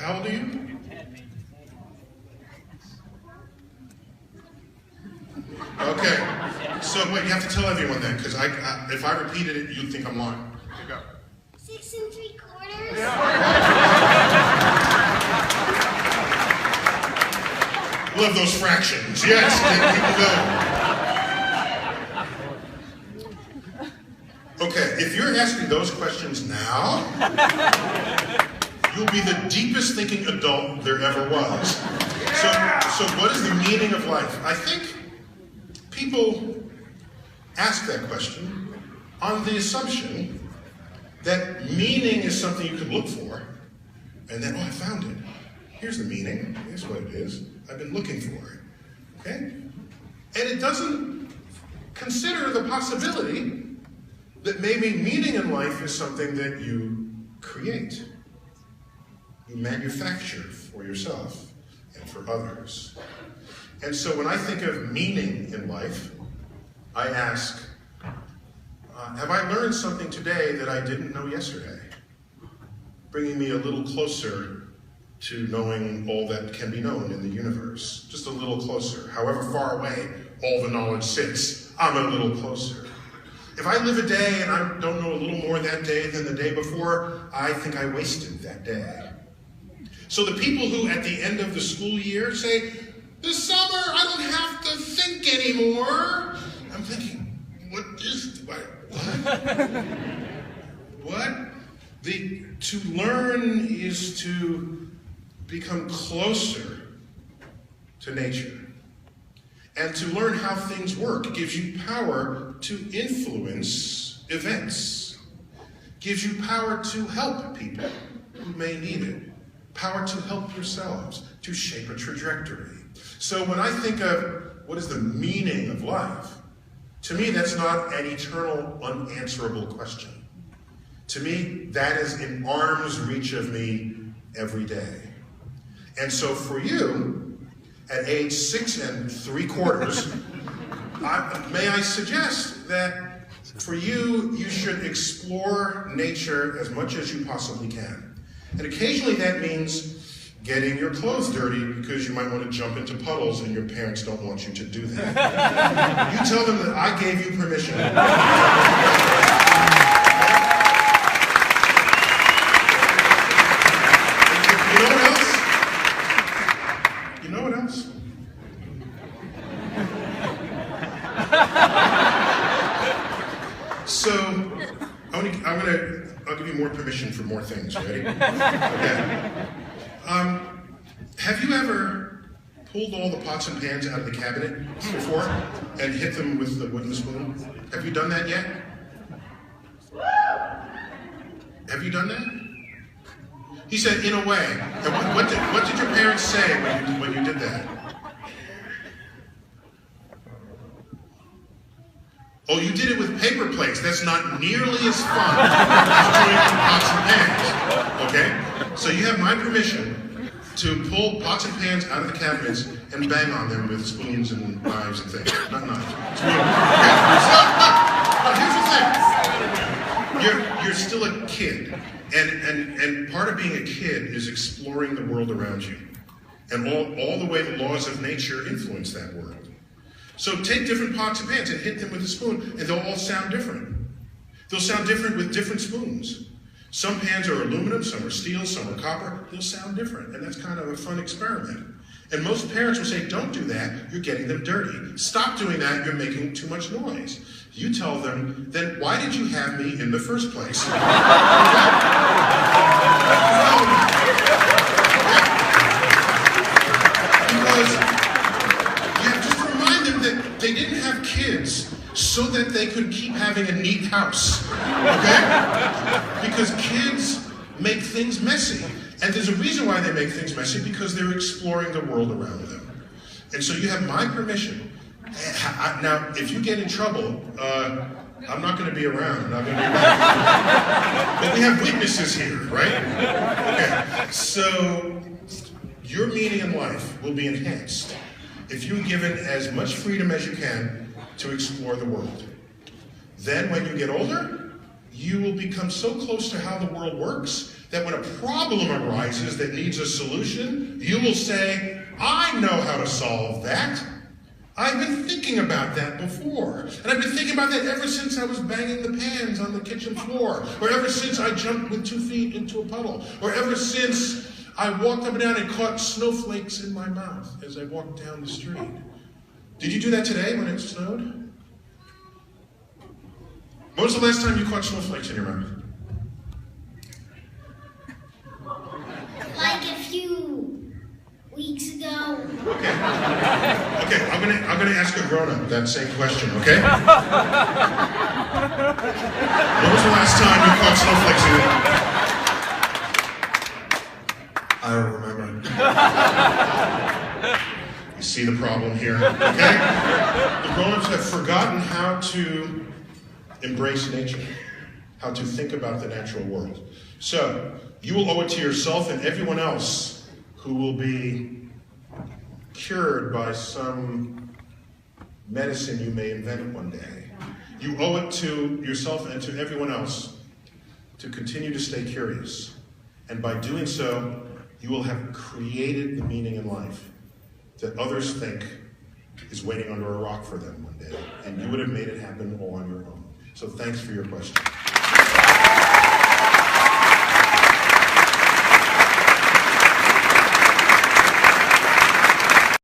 How old are you? Okay. So wait, you have to tell everyone then, because if I repeated it, you'd think I'm lying. Here you go. 6 3/4. Love those fractions. Yes, keep people going. Okay, if you're asking those questions now, you'll be the deepest thinking adult there ever was. So what is the meaning of life? I think people ask that question on the assumption that meaning is something you could look for, and then, oh, I found it. Here's the meaning. Here's what it is. I've been looking for it. Okay? And it doesn't consider the possibility that maybe meaning in life is something that you create. You manufacture for yourself and for others. And so when I think of meaning in life, I ask, have I learned something today that I didn't know yesterday? Bringing me a little closer to knowing all that can be known in the universe. Just a little closer. However far away all the knowledge sits, I'm a little closer. If I live a day and I don't know a little more that day than the day before, I think I wasted that day. So the people who at the end of the school year say, this summer I don't have to think anymore. I'm thinking, what? What? To learn is to become closer to nature. And to learn how things work gives you power to influence events. Gives you power to help people who may need it. Power to help yourselves, to shape a trajectory. So when I think of what is the meaning of life, to me that's not an eternal, unanswerable question. To me, that is in arm's reach of me every day. And so for you, at age 6 3/4, may I suggest that for you, you should explore nature as much as you possibly can. And occasionally that means getting your clothes dirty because you might want to jump into puddles and your parents don't want you to do that. You tell them that I gave you permission. You know what else? So, I'll give you more permission for more things, ready? Okay. Have you ever pulled all the pots and pans out of the cabinet before and hit them with the wooden spoon? Have you done that yet? Have you done that? He said, in a way. And what did your parents say when you did that? Oh, you did it with paper plates. That's not nearly as fun as doing it with pots and pans. Okay? So you have my permission to pull pots and pans out of the cabinets and bang on them with spoons and knives and things. Not knives. Spoons. But here's the thing. You're still a kid. And part of being a kid is exploring the world around you. And all the way the laws of nature influence that world. So take different pots and pans and hit them with a spoon, and they'll all sound different. They'll sound different with different spoons. Some pans are aluminum, some are steel, some are copper. They'll sound different, and that's kind of a fun experiment. And most parents will say, don't do that, you're getting them dirty. Stop doing that, you're making too much noise. You tell them, then why did you have me in the first place? Because you have just to remind them that they didn't have kids so that they could keep having a neat house, okay? Because kids make things messy. And there's a reason why they make things messy, because they're exploring the world around them. And so you have my permission. Now, if you get in trouble, I'm not going to be around. I'm not going to be around. But we have witnesses here, right? Okay. So your meaning in life will be enhanced if you're given as much freedom as you can to explore the world. Then when you get older, you will become so close to how the world works that when a problem arises that needs a solution, you will say, I know how to solve that. I've been thinking about that before. And I've been thinking about that ever since I was banging the pans on the kitchen floor, or ever since I jumped with 2 feet into a puddle, or ever since I walked up and down and caught snowflakes in my mouth as I walked down the street. Did you do that today when it snowed? When was the last time you caught snowflakes in your mouth? Like a few weeks ago. Okay, I'm gonna ask a grown-up that same question, okay? When was the last time you caught snowflakes in your mouth? I don't remember. You see the problem here, okay? The grown-ups have forgotten how to embrace nature, how to think about the natural world. So, you will owe it to yourself and everyone else who will be cured by some medicine you may invent one day. You owe it to yourself and to everyone else to continue to stay curious. And by doing so, you will have created the meaning in life that others think is waiting under a rock for them one day. And you would have made it happen all on your own. So thanks for your question.